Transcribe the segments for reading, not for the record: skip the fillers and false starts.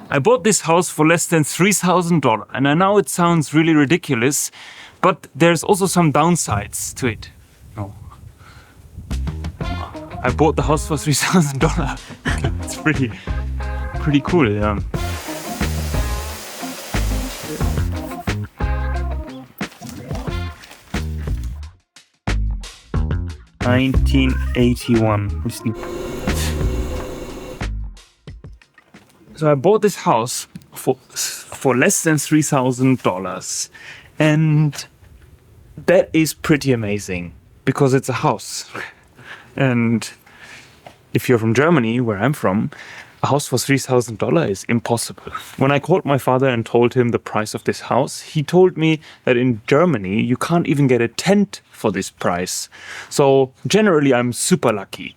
I bought this house for less than $3,000, and I know it sounds really ridiculous, but there's also some downsides to it. No. I bought the house for $3,000. It's pretty cool, yeah. $1981. So I bought this house for less than $3,000, and that is pretty amazing because it's a house. And if you're from Germany, where I'm from, a house for $3,000 is impossible. When I called my father and told him the price of this house, he told me that in Germany you can't even get a tent for this price. So generally I'm super lucky.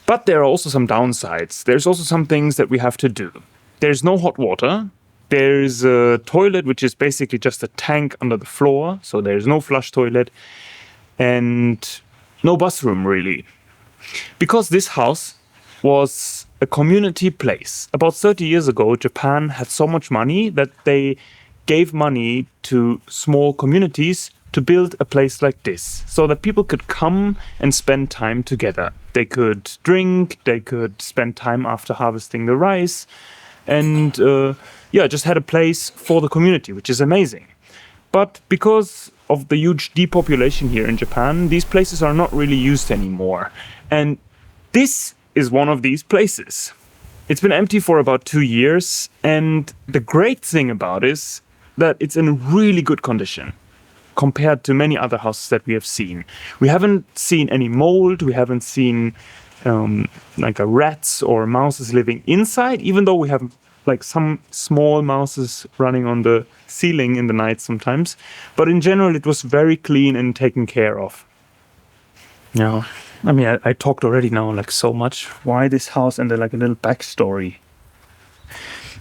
But there are also some downsides. There's also some things that we have to do. There's no hot water. There's a toilet, which is basically just a tank under the floor. So there's no flush toilet and no bathroom really. Because this house was a community place. About 30 years ago, Japan had so much money that they gave money to small communities to build a place like this so that people could come and spend time together. They could drink, they could spend time after harvesting the rice, and just had a place for the community, which is amazing. But because of the huge depopulation here in Japan, these places are not really used anymore. And this is one of these places. It's been empty for about 2 years, and the great thing about it is that it's in really good condition compared to many other houses that we have seen. We haven't seen any mold, we haven't seen rats or mouses living inside, even though we have like some small mouses running on the ceiling in the night sometimes. But in general, it was very clean and taken care of. Yeah, I mean, I talked already now like so much. Why this house and like a little backstory.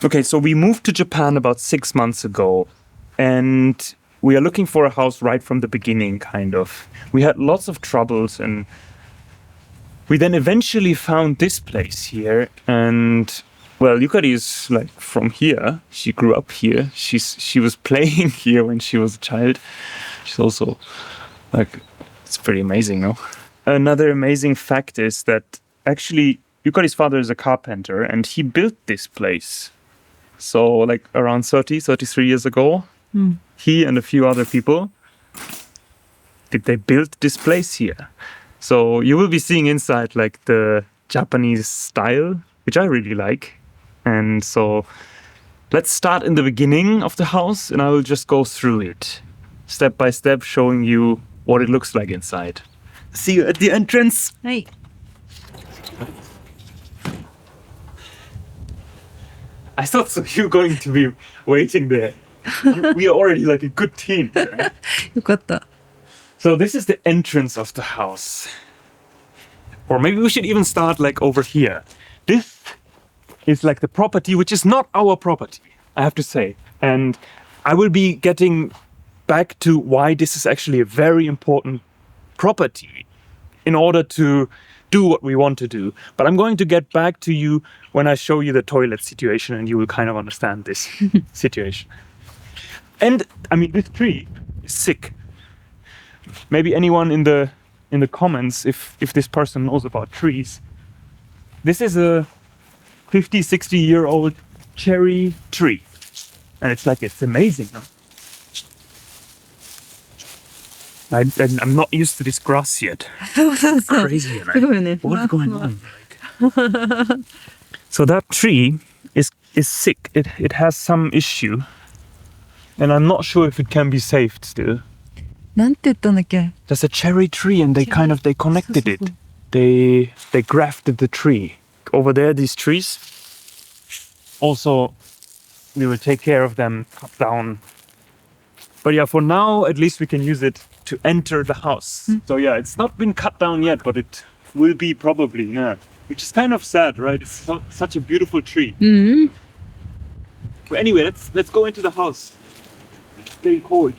Okay, so we moved to Japan about 6 months ago, and we are looking for a house right from the beginning, kind of. We had lots of troubles, and we then eventually found this place here. And well, Yukari is like from here. She grew up here. She was playing here when she was a child. She's also like, it's pretty amazing, no? Another amazing fact is that actually Yukari's father is a carpenter, and he built this place. So like around 33 years ago, he and a few other people, they built this place here. So you will be seeing inside like the Japanese style, which I really like. And so let's start in the beginning of the house, and I will just go through it step by step, showing you what it looks like inside. See you at the entrance. Hey. I thought so you were going to be waiting there. We are already like a good team. Right? よかった. So this is the entrance of the house. Or maybe we should even start like over here. This is like the property, which is not our property, I have to say. And I will be getting back to why this is actually a very important property in order to do what we want to do. But I'm going to get back to you when I show you the toilet situation, and you will kind of understand this situation. And I mean, this tree is sick. Maybe anyone in the comments, if this person knows about trees. This is a 50, 60-year-old cherry tree. And it's amazing. No? I'm not used to this grass yet. It's crazy, right? What is going on? So that tree is sick. It has some issue. And I'm not sure if it can be saved still. なんて言ったんだっけ? There's a cherry tree, and they connected it. They grafted the tree. Over there, these trees. Also, we will take care of them, cut down. But yeah, for now, at least we can use it to enter the house. So yeah, it's not been cut down yet, but it will be probably, yeah. Which is kind of sad, right? It's such a beautiful tree. Mm-hmm. But anyway, let's go into the house. It's getting cold.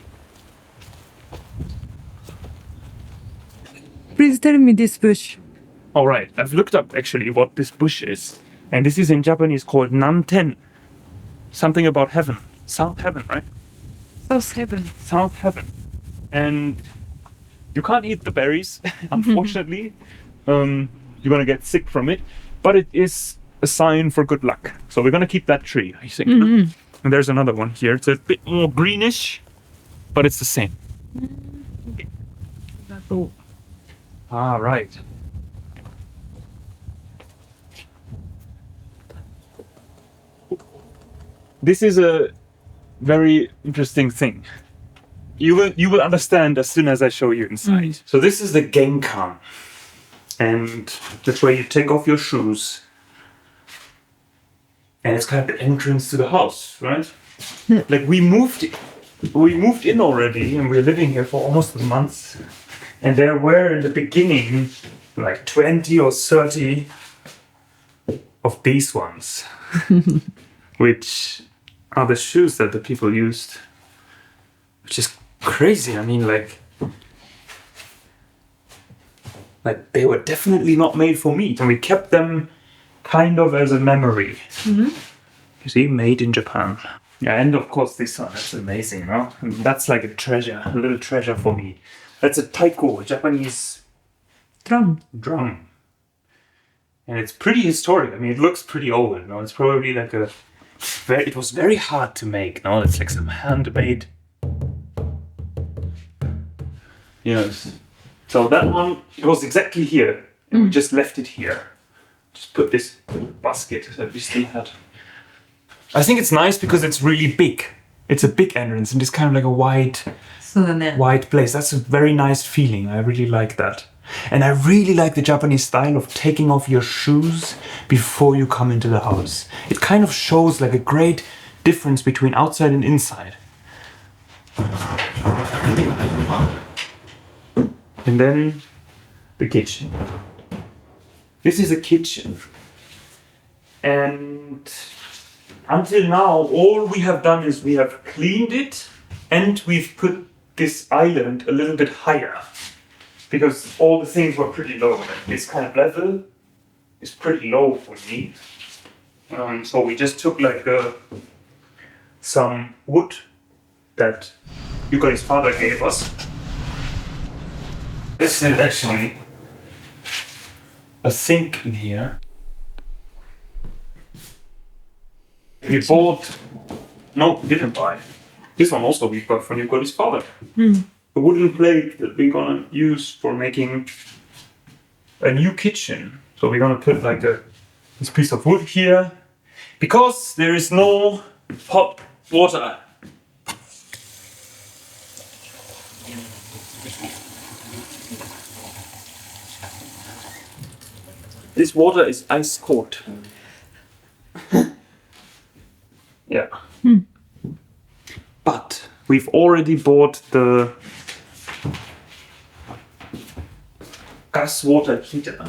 Please tell me this bush. All right, I've looked up actually what this bush is. And this is in Japanese called nanten. Something about heaven. South heaven, right? South Heaven. South heaven. And you can't eat the berries, unfortunately. You're gonna get sick from it. But it is a sign for good luck. So we're gonna keep that tree, I think. And there's another one here. It's a bit more greenish, but it's the same. Ah, right. This is a very interesting thing. You will understand as soon as I show you inside. So this is the genkan. And that's where you take off your shoes. And it's kind of the entrance to the house, right? Like we moved in already and we're living here for almost a month. And there were in the beginning like 20 or 30 of these ones, which are the shoes that the people used, which is crazy. I mean, like they were definitely not made for meat, and we kept them kind of as a memory. You see, made in Japan. Yeah, and of course this one, that's amazing, no? And that's like a treasure, a little treasure for me. That's a taiko, a Japanese drum. And it's pretty historic. I mean, it looks pretty old, no? It's probably like it was very hard to make, no? It's like some handmade. Yes. So that one, it was exactly here. And we just left it here. Just put this basket that we still had. I think it's nice because it's really big. It's a big entrance and it's kind of like a wide place. That's a very nice feeling. I really like that. And I really like the Japanese style of taking off your shoes before you come into the house. It kind of shows like a great difference between outside and inside. And then the kitchen. This is a kitchen. And until now, all we have done is we have cleaned it and we've put this island a little bit higher because all the things were pretty low. And this kind of level is pretty low for me. So we just took like some wood that Yukari's father gave us. This is actually a sink in here. We didn't buy. This one also we got from Yukari's father. A wooden plate that we're gonna use for making a new kitchen. So we're gonna put like this piece of wood here because there is no hot water. This water is ice cold. Yeah. But we've already bought the gas water heater.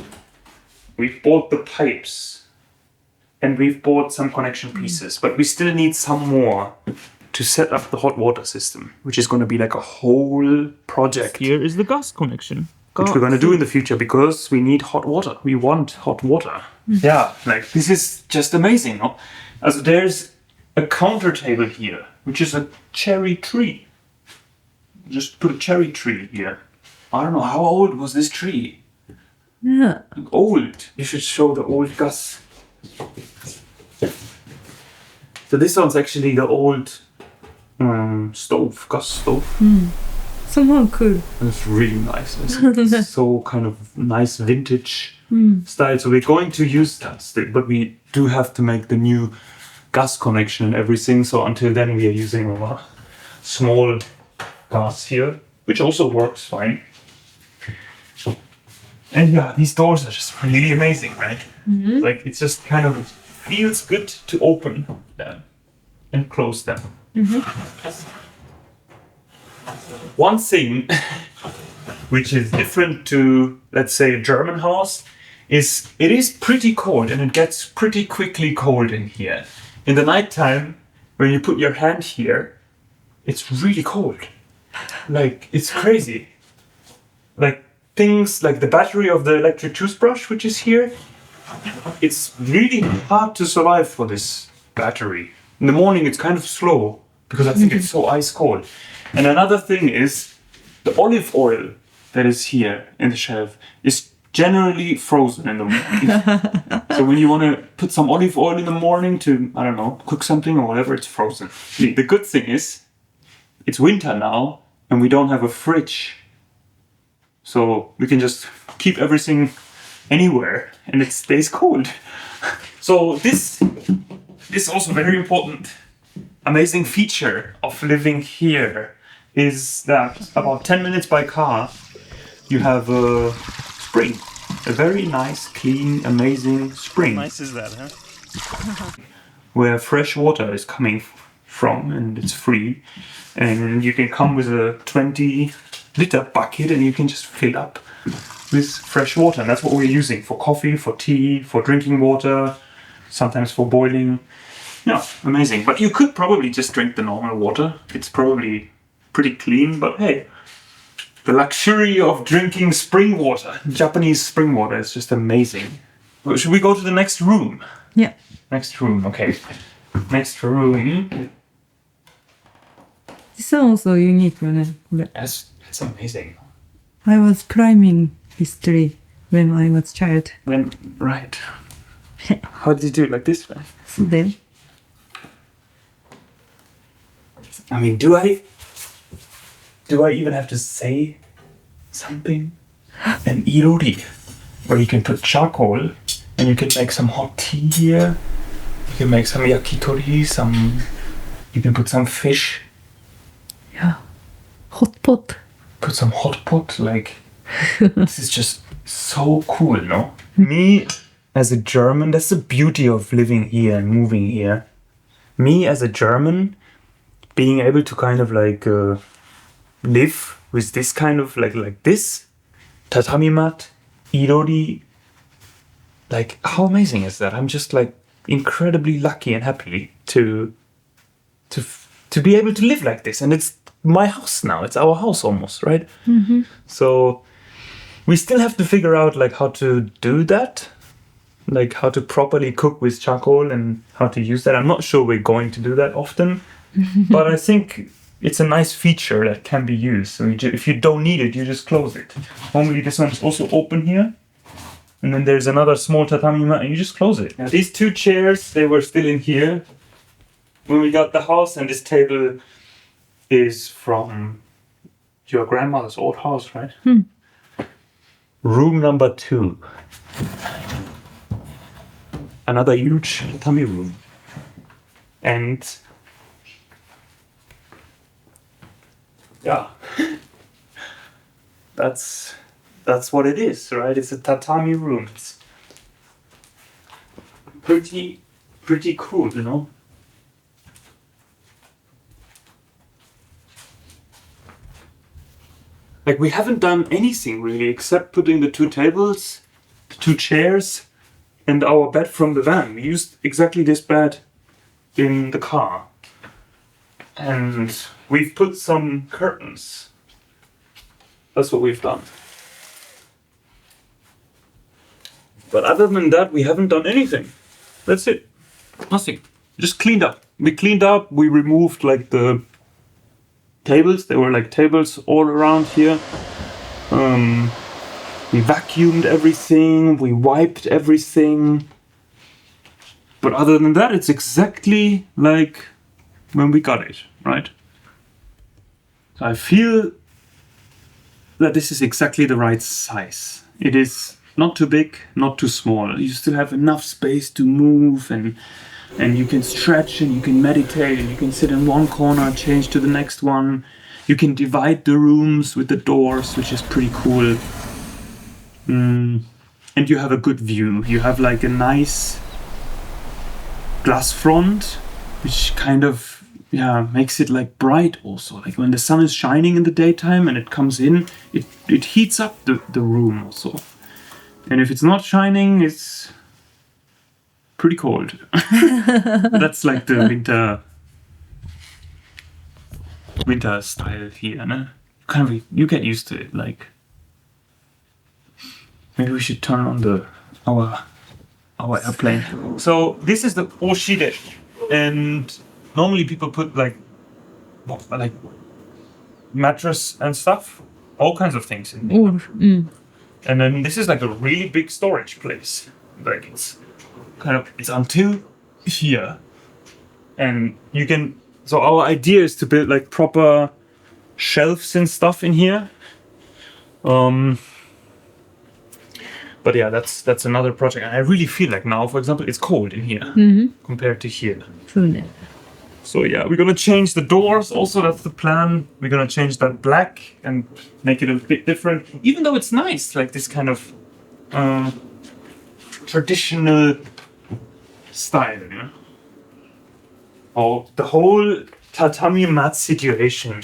We've bought the pipes. And we've bought some connection pieces. But we still need some more to set up the hot water system, which is going to be like a whole project. Here is the gas connection. Which we're going to do in the future because we need hot water. We want hot water. Yeah, like this is just amazing, no? Also, there's a counter table here, which is a cherry tree. Just put a cherry tree here. I don't know, how old was this tree? Yeah. Old. You should show the old gas. So this one's actually the old gas stove. Somehow cool. It's really nice. It's so kind of nice vintage style. So we're going to use that still, but we do have to make the new gas connection and everything. So until then we are using a small gas here, which also works fine. And yeah, these doors are just really amazing, right? Like it just kind of feels good to open them and close them. One thing which is different to, let's say, a German house is it is pretty cold and it gets pretty quickly cold in here. In the nighttime, when you put your hand here, it's really cold. Like, it's crazy. Like, things like the battery of the electric toothbrush, which is here, it's really hard to survive for this battery. In the morning, it's kind of slow because I think it's so ice cold. And another thing is the olive oil that is here in the shelf is generally frozen in the morning. So when you want to put some olive oil in the morning to, I don't know, cook something or whatever, it's frozen. The good thing is it's winter now and we don't have a fridge. So we can just keep everything anywhere and it stays cold. So this is also very important. Amazing feature of living here is that about 10 minutes by car you have a spring. A very nice, clean, amazing spring. Nice is that, huh? Where fresh water is coming from and it's free. And you can come with a 20-liter bucket and you can just fill up with fresh water. And that's what we're using for coffee, for tea, for drinking water, sometimes for boiling. Yeah, amazing. But you could probably just drink the normal water. It's probably pretty clean, but hey, the luxury of drinking spring water, Japanese spring water, is just amazing. Well, should we go to the next room? Yeah. Next room, okay. Next room. This one also unique よね、これ。 That's amazing. I was climbing this tree when I was child. Right. How did you do it? Like this? So then, I mean, do I even have to say something? An irori, where you can put charcoal and you can make some hot tea here. You can make some yakitori, you can put some fish. yeah. Hot pot. Put some hot pot, like, this is just so cool, no? Me, as a German, that's the beauty of living here and moving here. Me, as a German, being able to kind of like live with this kind of like this tatami mat, irori, like how amazing is that? I'm just like incredibly lucky and happy to be able to live like this, and it's my house now. It's our house almost, right? Mm-hmm. So we still have to figure out like how to do that, like how to properly cook with charcoal and how to use that. I'm not sure we're going to do that often, but I think it's a nice feature that can be used. So if you don't need it, you just close it. Normally this one's also open here. And then there's another small tatami mat and you just close it. Now these two chairs, they were still in here when we got the house, and this table is from your grandmother's old house, right? Room number 2. Another huge tatami room. And yeah, that's what it is, right? It's a tatami room. It's pretty cool, you know? Like, we haven't done anything really except putting the 2 tables, the 2 chairs, and our bed from the van. We used exactly this bed in the car. And we've put some curtains. That's what we've done. But other than that, we haven't done anything. That's it. Nothing. Just cleaned up. We cleaned up, we removed like the tables. There were like tables all around here. We vacuumed everything, we wiped everything. But other than that, it's exactly like when we got it, right? So I feel that this is exactly the right size. It is not too big, not too small. You still have enough space to move, and you can stretch and you can meditate and you can sit in one corner, change to the next one. You can divide the rooms with the doors, which is pretty cool. And you have a good view. You have like a nice glass front, which kind of makes it like bright also. Like when the sun is shining in the daytime and it comes in, it heats up the room also. And if it's not shining, it's pretty cold. That's like the winter style here, no? You get used to it. Like, maybe we should turn on our our airplane. So this is the oshide, and normally people put like mattress and stuff, all kinds of things in there. And then this is like a really big storage place. Like it's until here, and you can. So our idea is to build like proper shelves and stuff in here. But yeah, that's another project. And I really feel like now, for example, it's cold in here compared to here. So yeah, we're gonna change the doors. Also, that's the plan. We're gonna change that black and make it a bit different. Even though it's nice, like this kind of traditional style, you know. Oh, the whole tatami mat situation.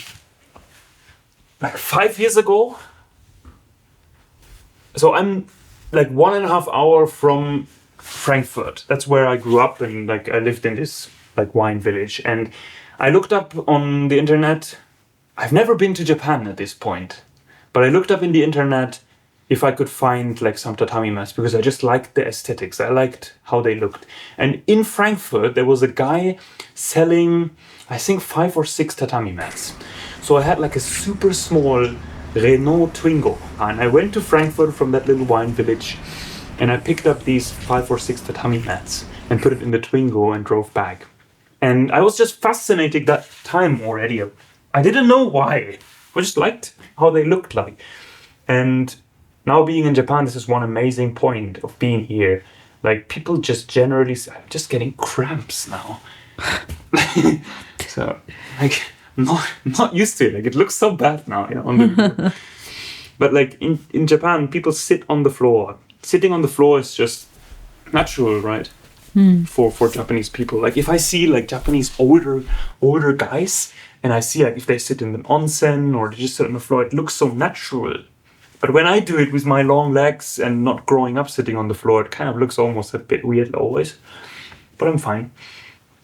Like 5 years ago. So I'm like 1.5 hours from Frankfurt. That's where I grew up, and like I lived in this like wine village. And I looked up on the internet. I've never been to Japan at this point, but I looked up in the internet if I could find like some tatami mats, because I just liked the aesthetics. I liked how they looked. And in Frankfurt, there was a guy selling, I think, 5 or 6 tatami mats. So I had like a super small Renault Twingo, and I went to Frankfurt from that little wine village, and I picked up these 5 or 6 tatami mats and put it in the Twingo and drove back. And I was just fascinated that time already. I didn't know why. I just liked how they looked like. And now being in Japan, this is one amazing point of being here. Like people just generally say, I'm just getting cramps now. So like not used to it. Like it looks so bad now, you know, on the video. But like in Japan, people sit on the floor. Sitting on the floor is just natural, right? For Japanese people. Like if I see like Japanese older guys, and I see like if they sit in an onsen or they just sit on the floor, it looks so natural. But when I do it with my long legs and not growing up sitting on the floor, it kind of looks almost a bit weird always. But I'm fine.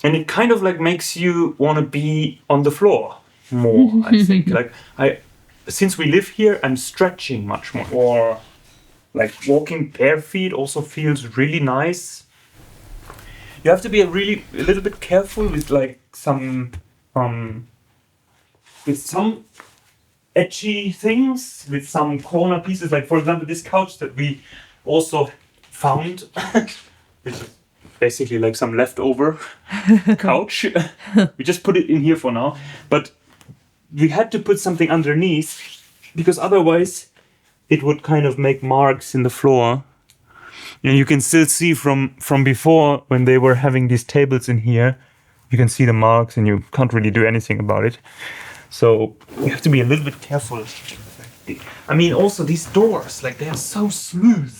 And it kind of like makes you want to be on the floor more, I think. Like since we live here, I'm stretching much more. Or like walking bare feet also feels really nice. You have to be a little bit careful with like some edgy things, with some corner pieces. Like for example, this couch that we also found, which is basically like some leftover couch. We just put it in here for now, but we had to put something underneath because otherwise it would kind of make marks in the floor. And you can still see from before when they were having these tables in here, you can see the marks and you can't really do anything about it. So you have to be a little bit careful. I mean, also these doors, like they are so smooth.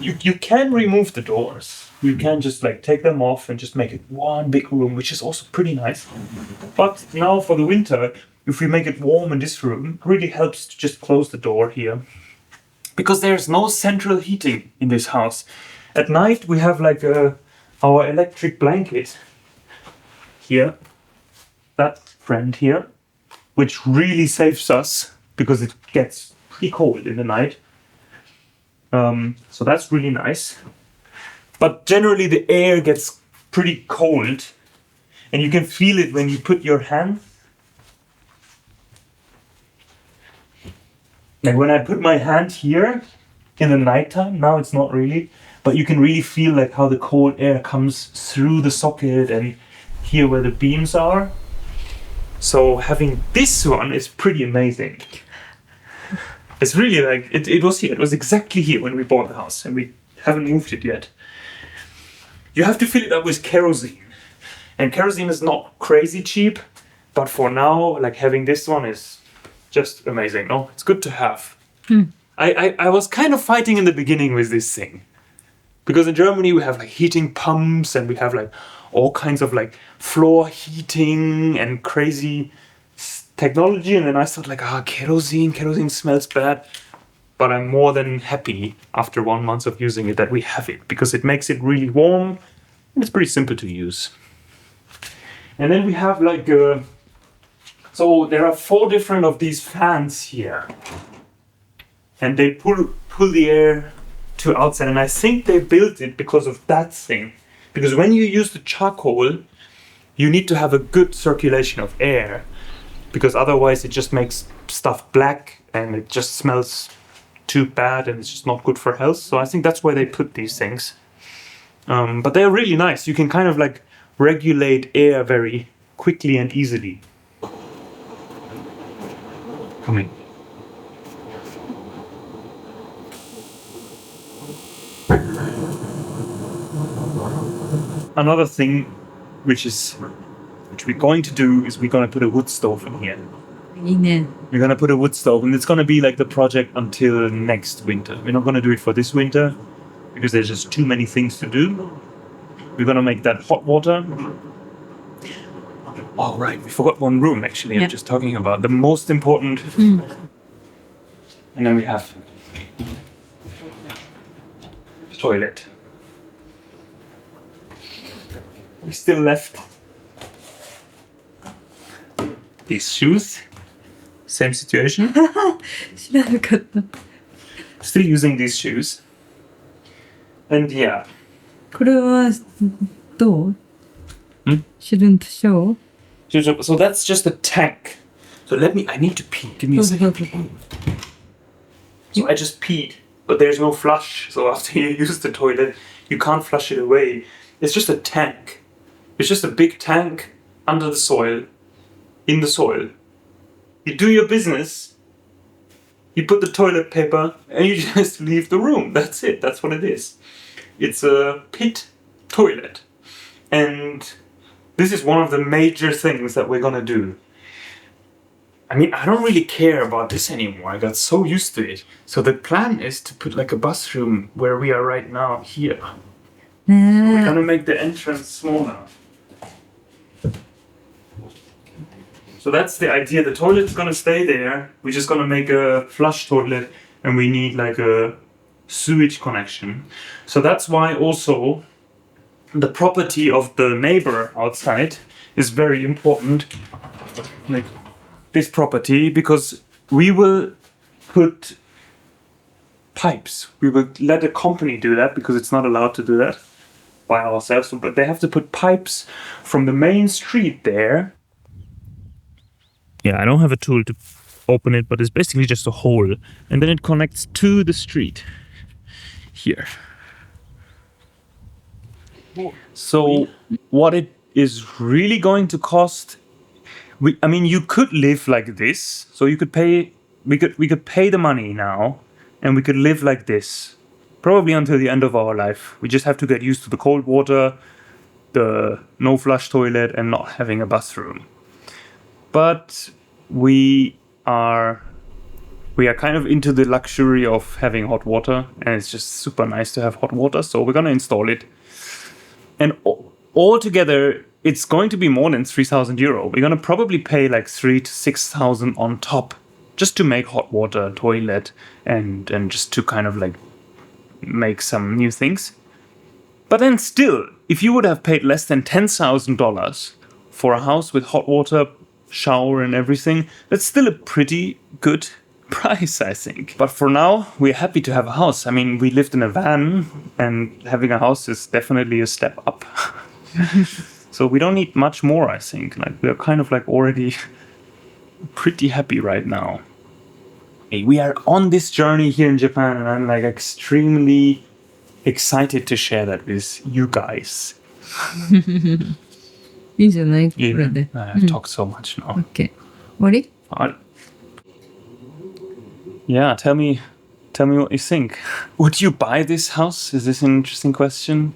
You can remove the doors. You can just like take them off and just make it one big room, which is also pretty nice. But now for the winter, if we make it warm in this room, it really helps to just close the door here. Because there's no central heating in this house. At night we have like our electric blanket here, that friend here, which really saves us because it gets pretty cold in the night. So that's really nice. But generally the air gets pretty cold, and you can feel it when you put your hand. Like when I put my hand here in the nighttime, now it's not really, but you can really feel like how the cold air comes through the socket and here where the beams are. So having this one is pretty amazing. It's really like, it was here, it was exactly here when we bought the house, and we haven't moved it yet. You have to fill it up with kerosene. And kerosene is not crazy cheap, but for now, like having this one is just amazing. No, it's good to have. I was kind of fighting in the beginning with this thing. Because in Germany we have like heating pumps, and we have like all kinds of like floor heating and crazy technology. And then I thought like, kerosene smells bad. But I'm more than happy after 1 month of using it that we have it, because it makes it really warm and it's pretty simple to use. And then we have like, so there are 4 different of these fans here. And they pull the air to outside, and I think they built it because of that thing. Because when you use the charcoal, you need to have a good circulation of air, because otherwise it just makes stuff black and it just smells too bad and it's just not good for health. So I think that's why they put these things. But they're really nice. You can kind of like regulate air very quickly and easily. Come in. Another thing which we're going to do is we're going to put a wood stove in here. いいね。 We're going to put a wood stove, and it's going to be like the project until next winter. We're not going to do it for this winter because there's just too many things to do. We're going to make that hot water. Oh, right. We forgot one room, actually. Yeah. I'm just talking about the most important. And then we have the toilet. We still left these shoes. Same situation. 知らなかった。 Still using these shoes. And yeah. これはどう？ Shouldn't show. So that's just a tank. So I need to pee. Give me a second. So I just peed, but there's no flush. So after you use the toilet, you can't flush it away. It's just a tank. It's just a big tank under the soil, in the soil. You do your business, you put the toilet paper, and you just leave the room. That's it. That's what it is. It's a pit toilet. And this is one of the major things that we're gonna do. I mean, I don't really care about this anymore. I got so used to it. So the plan is to put like a bathroom where we are right now, here. We're gonna make the entrance smaller. So that's the idea. The toilet's gonna stay there. We're just gonna make a flush toilet, and we need like a sewage connection. So that's why also the property of the neighbor outside is very important. Like this property, because we will put pipes. We will let a company do that because it's not allowed to do that by ourselves. But they have to put pipes from the main street there. Yeah, I don't have a tool to open it, but it's basically just a hole. And then it connects to the street here. So what it is really going to cost, I mean, you could live like this. So you could pay, we could pay the money now, and we could live like this, probably until the end of our life. We just have to get used to the cold water, the no flush toilet, and not having a bathroom. But we are kind of into the luxury of having hot water, and it's just super nice to have hot water. So we're gonna install it. And altogether, it's going to be more than 3,000 euro. We're going to probably pay like 3,000 to 6,000 on top just to make hot water, toilet, and just to kind of like make some new things. But then still, if you would have paid less than $10,000 for a house with hot water, shower and everything, that's still a pretty good price, I think. But for now, we're happy to have a house. I mean, we lived in a van, and having a house is definitely a step up. So we don't need much more, I think. Like, we're kind of like already pretty happy right now. Hey, we are on this journey here in Japan, and I'm like extremely excited to share that with you guys. いいんじゃない？これで。 I've talked so much now. OK。終わり？ Yeah, tell me what you think. Would you buy this house? Is this an interesting question?